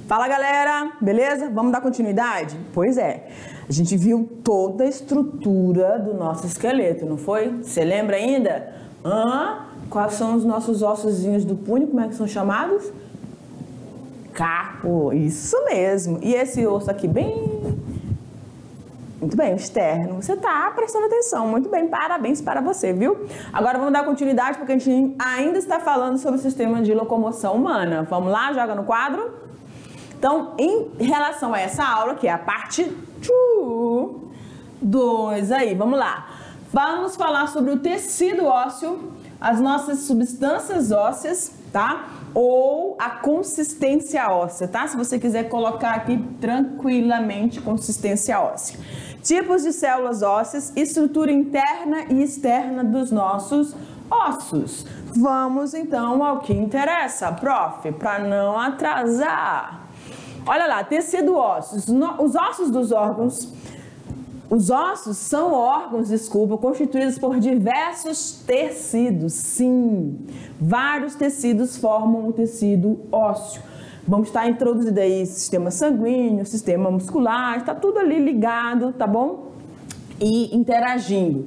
Fala galera, beleza? Vamos dar continuidade? Pois é, a gente viu toda a estrutura do nosso esqueleto, não foi? Você lembra ainda? Quais são os nossos ossozinhos do punho? Como é que são chamados? Carpo, isso mesmo. E esse osso aqui bem... Muito bem, o externo. Você tá prestando atenção. Muito bem, parabéns para você, viu? Agora vamos dar continuidade porque a gente ainda está falando sobre o sistema de locomoção humana. Vamos lá, joga no quadro. Então, em relação a essa aula, que é a parte 2 aí, vamos lá. Vamos falar sobre o tecido ósseo, as nossas substâncias ósseas, tá? Ou a consistência óssea, tá? Se você quiser colocar aqui tranquilamente consistência óssea. Tipos de células ósseas, estrutura interna e externa dos nossos ossos. Vamos então ao que interessa, prof, para não atrasar. Olha lá, tecido ósseo. Os ossos dos órgãos, os ossos são órgãos, constituídos por diversos tecidos. Sim, vários tecidos formam o tecido ósseo. Vamos estar introduzindo aí sistema sanguíneo, sistema muscular, está tudo ali ligado, tá bom? E interagindo.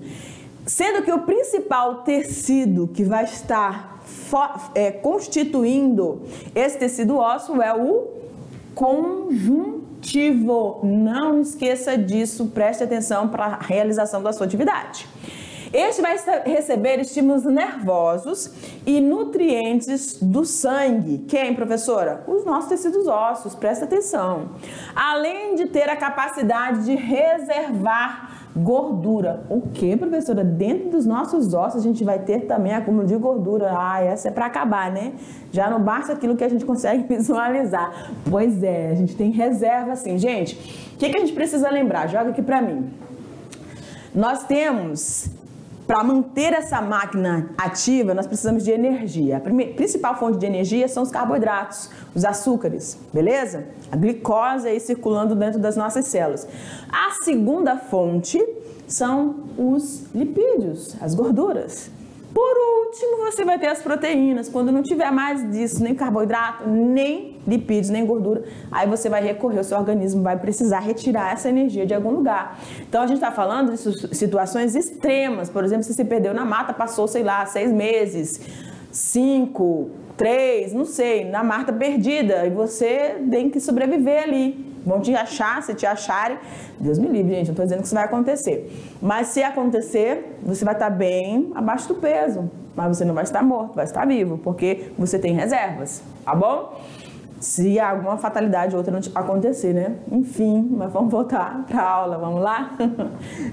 Sendo que o principal tecido que vai estar constituindo esse tecido ósseo é o conjuntivo. Não esqueça disso, preste atenção para a realização da sua atividade. Este vai receber estímulos nervosos e nutrientes do sangue. Quem, professora? Os nossos tecidos ósseos, presta atenção. Além de ter a capacidade de reservar gordura. O que, professora? Dentro dos nossos ossos a gente vai ter também acúmulo de gordura. Essa é para acabar, né? Já não basta aquilo que a gente consegue visualizar. Pois é, a gente tem reserva assim. Gente, o que a gente precisa lembrar? Joga aqui para mim. Nós temos... Para manter essa máquina ativa, nós precisamos de energia. A principal fonte de energia são os carboidratos, os açúcares, beleza? A glicose aí circulando dentro das nossas células. A segunda fonte são os lipídios, as gorduras. Por último, você vai ter as proteínas. Quando não tiver mais disso, nem carboidrato, nem lipídios, nem gordura, aí você vai recorrer, o seu organismo vai precisar retirar essa energia de algum lugar. Então, a gente está falando de situações extremas. Por exemplo, se você perdeu na mata, passou, sei lá, 6 meses, 5, 3, não sei, na mata perdida, e você tem que sobreviver ali. Vão te achar, se te acharem, Deus me livre, gente, não estou dizendo que isso vai acontecer. Mas se acontecer, você vai estar bem abaixo do peso, mas você não vai estar morto, vai estar vivo, porque você tem reservas, tá bom? Se alguma fatalidade ou outra não acontecer, né? Enfim, mas vamos voltar para a aula, vamos lá?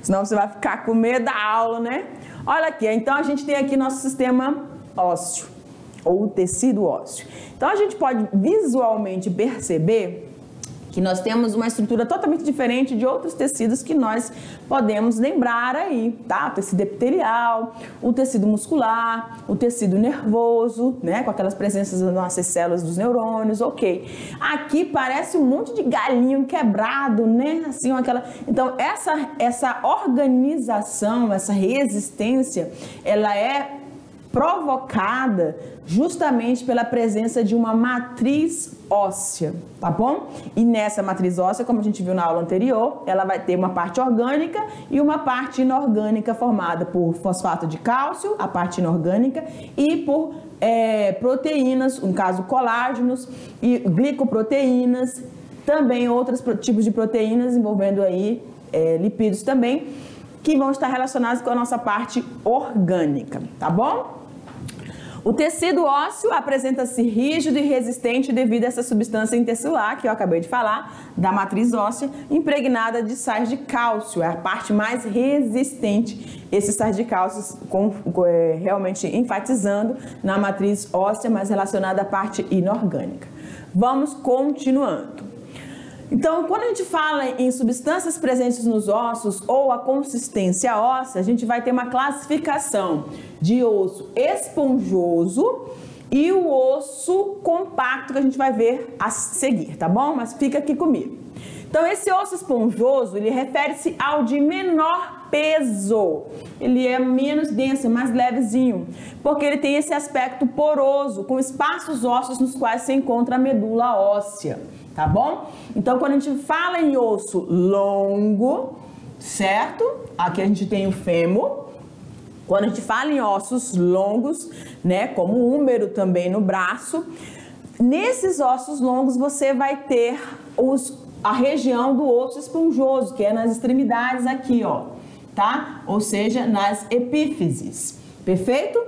Senão você vai ficar com medo da aula, né? Olha aqui, então a gente tem aqui nosso sistema ósseo, ou tecido ósseo. Então a gente pode visualmente perceber que nós temos uma estrutura totalmente diferente de outros tecidos que nós podemos lembrar aí, tá? O tecido epitelial, o tecido muscular, o tecido nervoso, né? Com aquelas presenças das nossas células dos neurônios, ok. Aqui parece um monte de galinho quebrado, né? Assim, aquela... Então, essa organização, essa resistência, ela é provocada justamente pela presença de uma matriz óssea, tá bom? E nessa matriz óssea, como a gente viu na aula anterior, ela vai ter uma parte orgânica e uma parte inorgânica formada por fosfato de cálcio, a parte inorgânica, e por proteínas, no caso colágenos e glicoproteínas, também outros tipos de proteínas envolvendo aí lipídios também, que vão estar relacionados com a nossa parte orgânica, tá bom? O tecido ósseo apresenta-se rígido e resistente devido a essa substância intercelular, que eu acabei de falar, da matriz óssea, impregnada de sais de cálcio, é a parte mais resistente, esses sais de cálcio realmente enfatizando na matriz óssea, mas relacionada à parte inorgânica. Vamos continuando. Então, quando a gente fala em substâncias presentes nos ossos ou a consistência óssea, a gente vai ter uma classificação de osso esponjoso e o osso compacto que a gente vai ver a seguir, tá bom? Mas fica aqui comigo. Então, esse osso esponjoso, ele refere-se ao de menor peso. Ele é menos denso, mais levezinho, porque ele tem esse aspecto poroso, com espaços ósseos nos quais se encontra a medula óssea, tá bom? Então, quando a gente fala em osso longo, certo? Aqui a gente tem o fêmur. Quando a gente fala em ossos longos, né, como o húmero também no braço, nesses ossos longos você vai ter a região do osso esponjoso, que é nas extremidades aqui, ó, tá? Ou seja, nas epífises, perfeito?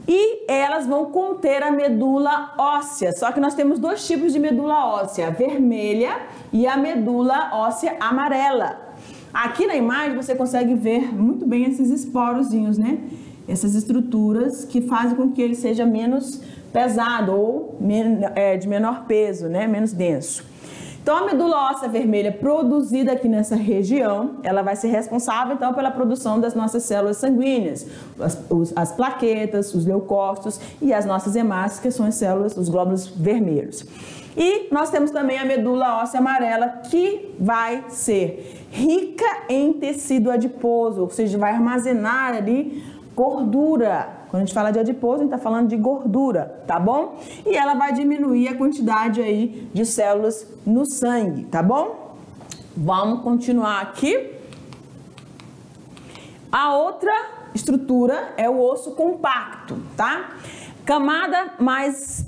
E elas vão conter a medula óssea, só que nós temos dois tipos de medula óssea, a vermelha e a medula óssea amarela. Aqui na imagem você consegue ver muito bem esses esporozinhos, né? Essas estruturas que fazem com que ele seja menos pesado ou de menor peso, né? Menos denso. Então, a medula óssea vermelha produzida aqui nessa região, ela vai ser responsável, então, pela produção das nossas células sanguíneas, as plaquetas, os leucócitos e as nossas hemácias, que são as células, os glóbulos vermelhos. E nós temos também a medula óssea amarela, que vai ser rica em tecido adiposo, ou seja, vai armazenar ali gordura. Quando a gente fala de adiposo, a gente está falando de gordura, tá bom? E ela vai diminuir a quantidade aí de células no sangue, tá bom? Vamos continuar aqui. A outra estrutura é o osso compacto, tá? Camada mais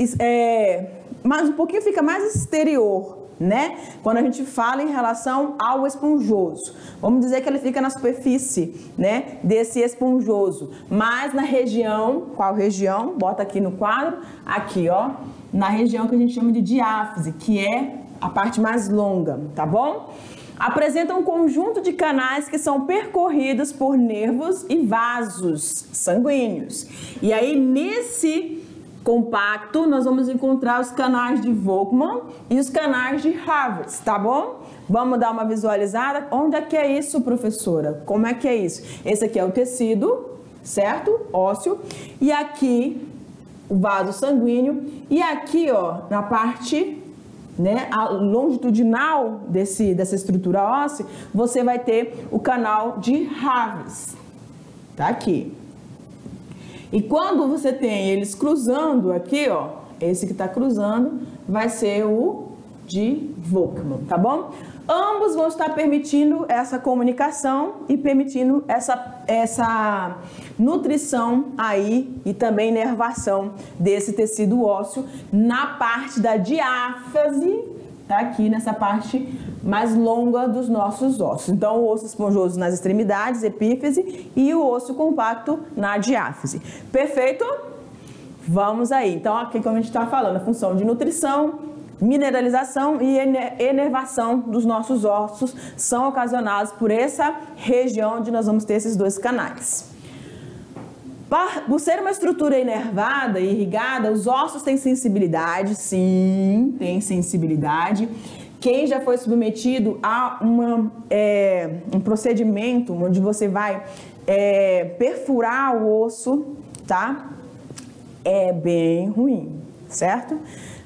um pouquinho fica mais exterior, né? Quando a gente fala em relação ao esponjoso, vamos dizer que ele fica na superfície, né, desse esponjoso, mas na região, qual região? Bota aqui no quadro, aqui, ó, na região que a gente chama de diáfise, que é a parte mais longa, tá bom? Apresenta um conjunto de canais que são percorridos por nervos e vasos sanguíneos. E aí, nesse compacto, nós vamos encontrar os canais de Volkmann e os canais de Havertz, tá bom? Vamos dar uma visualizada. Onde é que é isso, professora? Como é que é isso? Esse aqui é o tecido, certo? Ósseo. E aqui, o vaso sanguíneo. E aqui, ó, na parte, né, a longitudinal dessa estrutura óssea, você vai ter o canal de Havertz. Tá aqui. E quando você tem eles cruzando aqui, ó, esse que está cruzando vai ser o de Volkmann, tá bom? Ambos vão estar permitindo essa comunicação e permitindo essa nutrição aí e também inervação desse tecido ósseo na parte da diáfase, tá aqui nessa parte mais longa dos nossos ossos. Então, o osso esponjoso nas extremidades, epífise, e o osso compacto na diáfise. Perfeito? Vamos aí. Então, aqui como a gente está falando, a função de nutrição, mineralização e enervação dos nossos ossos são ocasionados por essa região onde nós vamos ter esses dois canais. Por ser uma estrutura inervada e irrigada, os ossos têm sensibilidade, sim, tem sensibilidade. Quem já foi submetido a um procedimento onde você vai perfurar o osso, tá? É bem ruim, certo?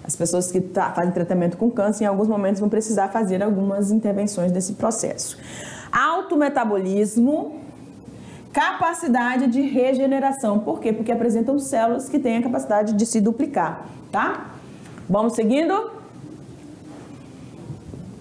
As pessoas que fazem tratamento com câncer, em alguns momentos, vão precisar fazer algumas intervenções desse processo. Alto metabolismo, capacidade de regeneração. Por quê? Porque apresentam células que têm a capacidade de se duplicar, tá? Vamos seguindo?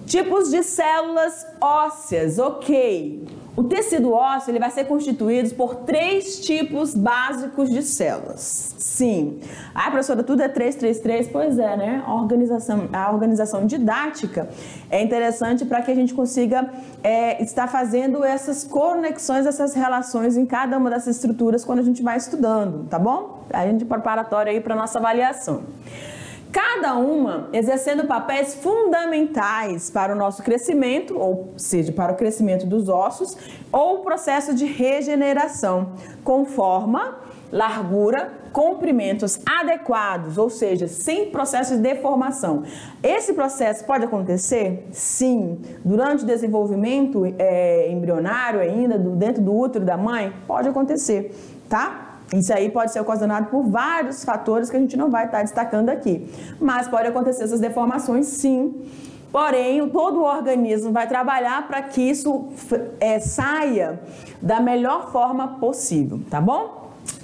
Tipos de células ósseas, ok. O tecido ósseo ele vai ser constituído por 3 tipos básicos de células. Sim. Ah, professora, tudo é 3, 3, 3? Pois é, né? A organização didática é interessante para que a gente consiga estar fazendo essas conexões, essas relações em cada uma dessas estruturas quando a gente vai estudando, tá bom? A gente preparatório aí para nossa avaliação. Cada uma exercendo papéis fundamentais para o nosso crescimento, ou seja, para o crescimento dos ossos, ou o processo de regeneração, com forma, largura, comprimentos adequados, ou seja, sem processo de deformação. Esse processo pode acontecer? Sim. Durante o desenvolvimento embrionário ainda, dentro do útero da mãe? Pode acontecer, tá? Isso aí pode ser ocasionado por vários fatores que a gente não vai estar destacando aqui. Mas pode acontecer essas deformações, sim, Porém, todo o organismo vai trabalhar para que isso saia da melhor forma possível, tá bom?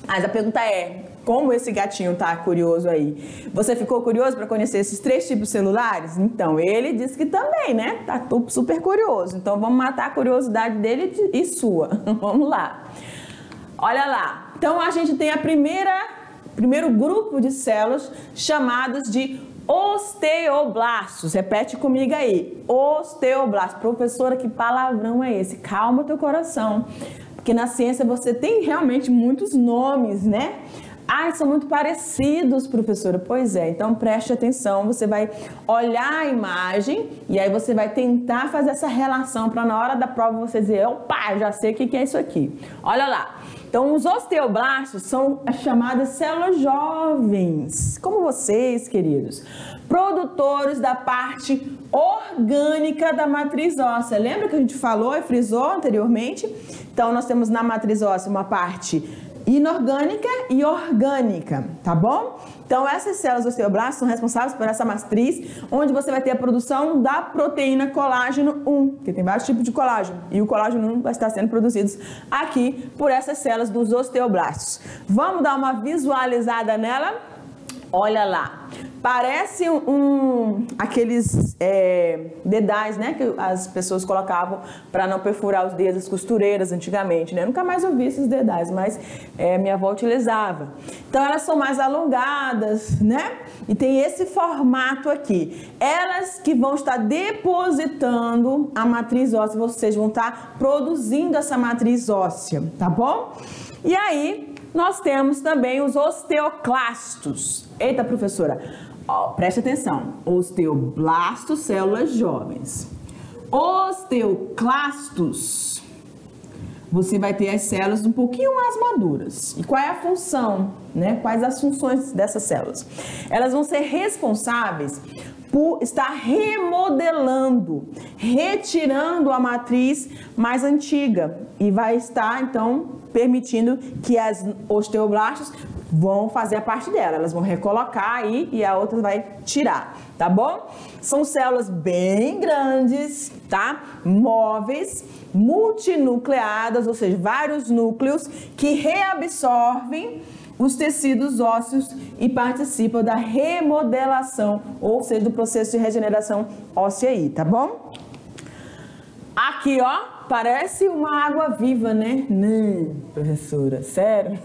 Mas a pergunta é, como esse gatinho tá curioso aí? Você ficou curioso para conhecer esses 3 tipos celulares? Então, ele disse que também, né? Tá super curioso. Então, vamos matar a curiosidade dele e sua. Vamos lá. Olha lá. Então, a gente tem primeiro grupo de células chamados de osteoblastos. Repete comigo aí. Osteoblastos. Professora, que palavrão é esse? Calma teu coração. Porque na ciência você tem realmente muitos nomes, né? Ah, são muito parecidos, professora. Pois é, então preste atenção, você vai olhar a imagem e aí você vai tentar fazer essa relação para na hora da prova você dizer, opa, já sei o que é isso aqui. Olha lá. Então, os osteoblastos são as chamadas células jovens, como vocês, queridos, produtores da parte orgânica da matriz óssea. Lembra que a gente falou e frisou anteriormente? Então, nós temos na matriz óssea uma parte inorgânica e orgânica, tá bom? Então, essas células osteoblastos são responsáveis por essa matriz, onde você vai ter a produção da proteína colágeno 1, que tem vários tipos de colágeno, e o colágeno 1 vai estar sendo produzido aqui por essas células dos osteoblastos. Vamos dar uma visualizada nela? Olha lá. Parece aqueles dedais, né, que as pessoas colocavam para não perfurar os dedos, as costureiras antigamente, né? Nunca mais ouvi esses dedais, mas minha avó utilizava. Então elas são mais alongadas, né? E tem esse formato aqui. Elas que vão estar depositando a matriz óssea, vocês vão estar produzindo essa matriz óssea, tá bom? E aí nós temos também os osteoclastos. Eita, professora, preste atenção. Osteoblastos, células jovens. Osteoclastos, você vai ter as células um pouquinho mais maduras. E qual é a função, né? Quais as funções dessas células? Elas vão ser responsáveis por estar remodelando, retirando a matriz mais antiga e vai estar, então, permitindo que as osteoblastos vão fazer a parte dela, elas vão recolocar aí e a outra vai tirar, tá bom? São células bem grandes, tá? Móveis, multinucleadas, ou seja, vários núcleos que reabsorvem os tecidos ósseos e participam da remodelação, ou seja, do processo de regeneração óssea aí, tá bom? Aqui, ó, parece uma água viva, né? Não, professora, sério?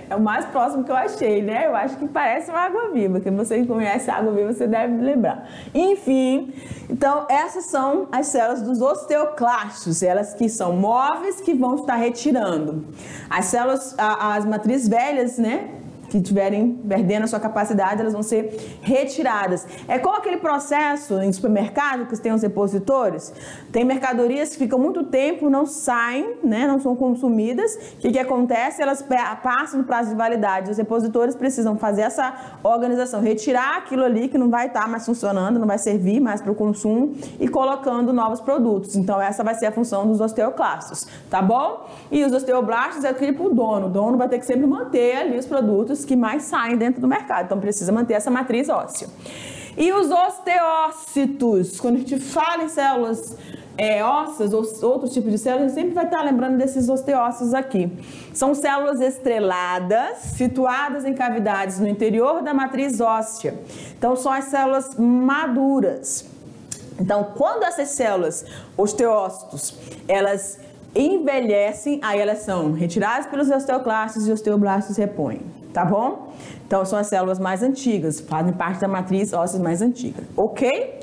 É o mais próximo que eu achei, né? Eu acho que parece uma água viva, que você conhece a água viva, você deve lembrar. Enfim, então essas são as células dos osteoclastos, elas que são móveis que vão estar retirando. As células, as matrizes velhas, né? Que estiverem perdendo a sua capacidade, elas vão ser retiradas. É como aquele processo em supermercado que tem os repositores. Tem mercadorias que ficam muito tempo, não saem, né, não são consumidas. O que acontece? Elas passam no prazo de validade. Os repositores precisam fazer essa organização, retirar aquilo ali que não vai estar mais funcionando, não vai servir mais para o consumo e colocando novos produtos. Então, essa vai ser a função dos osteoclastos, tá bom? E os osteoblastos é tipo o dono. O dono vai ter que sempre manter ali os produtos que mais saem dentro do mercado, então precisa manter essa matriz óssea. E os osteócitos, quando a gente fala em células ósseas ou outros tipos de células, a gente sempre vai estar lembrando desses osteócitos aqui. São células estreladas, situadas em cavidades no interior da matriz óssea. Então são as células maduras. Então quando essas células osteócitos, elas envelhecem, aí elas são retiradas pelos osteoclastos e os osteoblastos repõem. Tá bom? Então, são as células mais antigas, fazem parte da matriz óssea mais antiga, ok?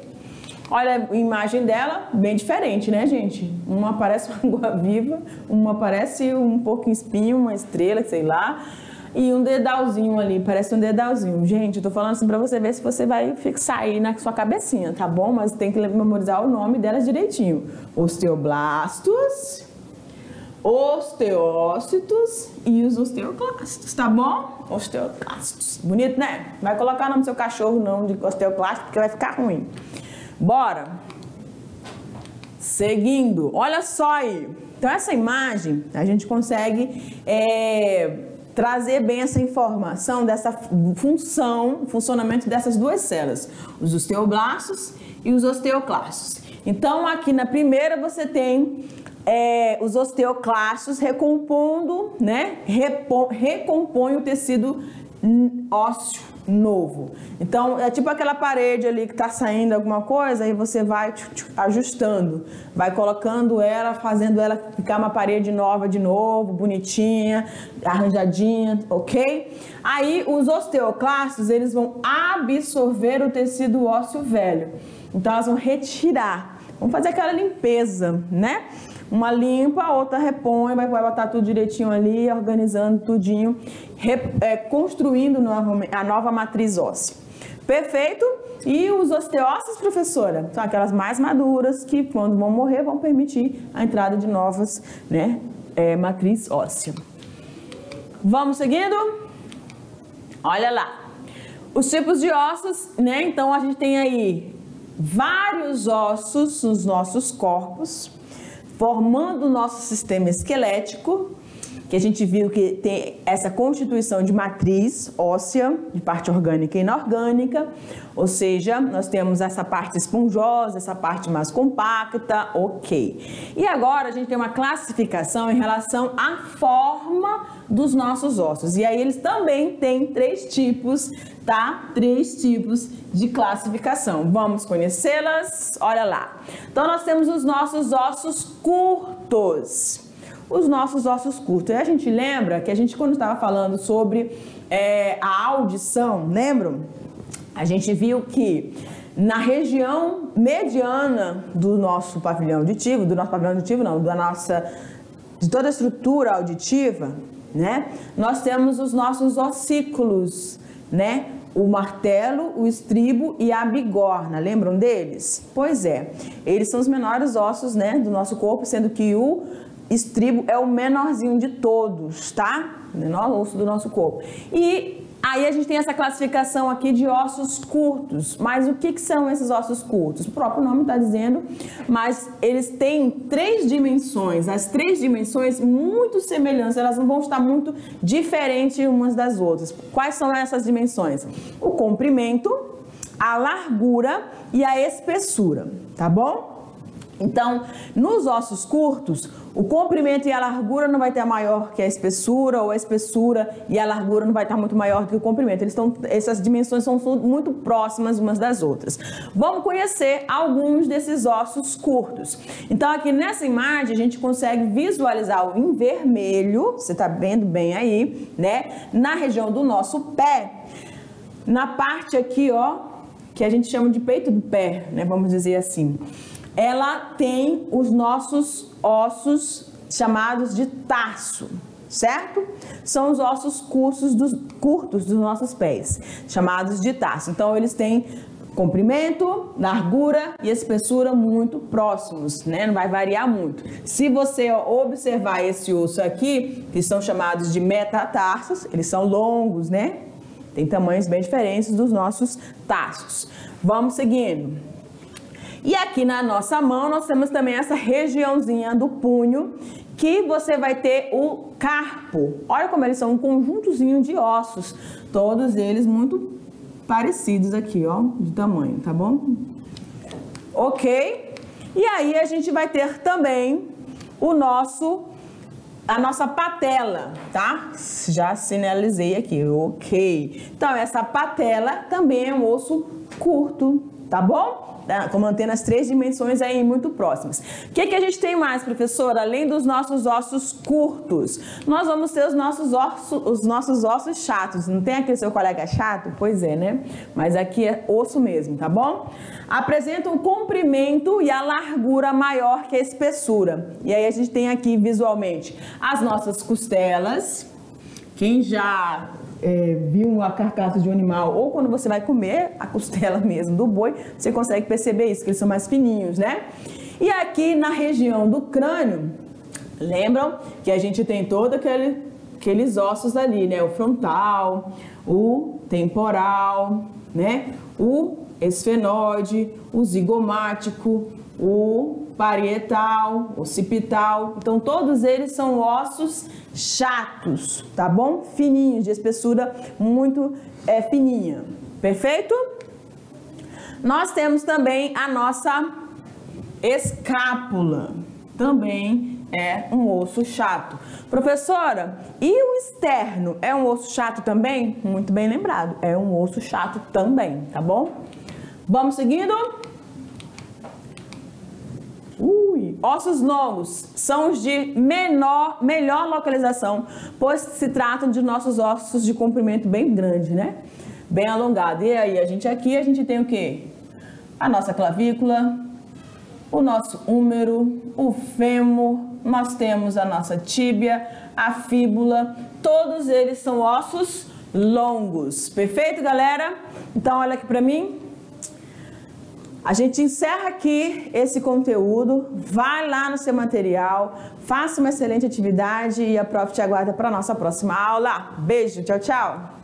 Olha a imagem dela, bem diferente, né, gente? Uma parece uma água viva, uma parece um pouco espinho, uma estrela, sei lá, e um dedalzinho ali, parece um dedalzinho. Gente, eu tô falando assim pra você ver se você vai fixar aí na sua cabecinha, tá bom? Mas tem que memorizar o nome delas direitinho. Osteoblastos, osteócitos e os osteoclastos, tá bom? Osteoclastos. Bonito, né? Vai colocar o nome do seu cachorro não de osteoclasto, porque vai ficar ruim. Bora. Seguindo. Olha só aí. Então, essa imagem, a gente consegue trazer bem essa informação dessa funcionamento dessas duas células, os osteoblastos e os osteoclastos. Então, aqui na primeira você tem os osteoclastos recompondo, né? Recompõe o tecido ósseo novo. Então, é tipo aquela parede ali que tá saindo alguma coisa, aí você vai ajustando, vai colocando ela, fazendo ela ficar uma parede nova de novo, bonitinha, arranjadinha, ok? Aí, os osteoclastos, eles vão absorver o tecido ósseo velho. Então, elas vão retirar, vão fazer aquela limpeza, né? Uma limpa, a outra repõe, vai botar tudo direitinho ali, organizando tudinho, construindo a nova matriz óssea. Perfeito? E os osteócitos, professora, são aquelas mais maduras que, quando vão morrer, vão permitir a entrada de novas, né, matriz óssea. Vamos seguindo? Olha lá. Os tipos de ossos, né? Então, a gente tem aí vários ossos nos nossos corpos, formando o nosso sistema esquelético, que a gente viu que tem essa constituição de matriz óssea, de parte orgânica e inorgânica, ou seja, nós temos essa parte esponjosa, essa parte mais compacta, ok. E agora a gente tem uma classificação em relação à forma dos nossos ossos, e aí eles também têm 3 tipos, tá? 3 tipos de classificação. Vamos conhecê-las? Olha lá. Então, nós temos os nossos ossos curtos. Os nossos ossos curtos. E a gente lembra que a gente, quando estava falando sobre a audição, lembram? A gente viu que na região mediana do nosso pavilhão auditivo, de toda a estrutura auditiva, né? Nós temos os nossos ossículos, né? O martelo, o estribo e a bigorna, lembram deles? Pois é, eles são os menores ossos, né, do nosso corpo, sendo que o estribo é o menorzinho de todos, tá? O menor osso do nosso corpo. E aí a gente tem essa classificação aqui de ossos curtos. Mas o que são esses ossos curtos? O próprio nome está dizendo, mas eles têm 3 dimensões. As 3 dimensões muito semelhantes, elas não vão estar muito diferentes umas das outras. Quais são essas dimensões? O comprimento, a largura e a espessura, tá bom? Então, nos ossos curtos, o comprimento e a largura não vai ter maior que a espessura, ou a espessura e a largura não vai estar muito maior que o comprimento. Essas dimensões são muito próximas umas das outras. Vamos conhecer alguns desses ossos curtos. Então, aqui nessa imagem, a gente consegue visualizar em vermelho, você está vendo bem aí, né? Na região do nosso pé, na parte aqui, ó, que a gente chama de peito do pé, né? Vamos dizer assim. Ela tem os nossos ossos chamados de tarso, certo? São os ossos curtos dos nossos pés, chamados de tarso. Então, eles têm comprimento, largura e espessura muito próximos, né? Não vai variar muito. Se você observar esse osso aqui, que são chamados de metatarsos, eles são longos, né? Tem tamanhos bem diferentes dos nossos tarsos. Vamos seguindo. E aqui na nossa mão nós temos também essa regiãozinha do punho, que você vai ter o carpo. Olha como eles são um conjuntozinho de ossos, todos eles muito parecidos aqui, ó, de tamanho, tá bom? Ok? E aí a gente vai ter também a nossa patela, tá? Já sinalizei aqui, ok. Então, essa patela também é um osso curto, tá bom? Mantendo as 3 dimensões aí muito próximas. O que a gente tem mais, professora? Além dos nossos ossos curtos, nós vamos ter os nossos ossos chatos. Não tem aquele seu colega chato? Pois é, né? Mas aqui é osso mesmo, tá bom? Apresentam o comprimento e a largura maior que a espessura. E aí a gente tem aqui visualmente as nossas costelas. Quem já viu a carcaça de um animal, ou quando você vai comer a costela mesmo do boi, você consegue perceber isso, que eles são mais fininhos, né? E aqui na região do crânio, lembram que a gente tem todos aqueles ossos ali, né? O frontal, o temporal, né? O esfenóide, o zigomático, o parietal, occipital. Então, todos eles são ossos chatos, tá bom? Fininhos, de espessura muito fininha. Perfeito? Nós temos também a nossa escápula. Também é um osso chato. Professora, e o externo é um osso chato também? Muito bem lembrado, é um osso chato também, tá bom? Vamos seguindo? Ossos longos são os de melhor localização, pois se tratam de nossos ossos de comprimento bem grande, né? Bem alongado. E aí, a gente tem o quê? A nossa clavícula, o nosso húmero, o fêmur, nós temos a nossa tíbia, a fíbula, todos eles são ossos longos. Perfeito, galera? Então, olha aqui pra mim. A gente encerra aqui esse conteúdo, vai lá no seu material, faça uma excelente atividade e a prof te aguarda para a nossa próxima aula. Beijo, tchau, tchau!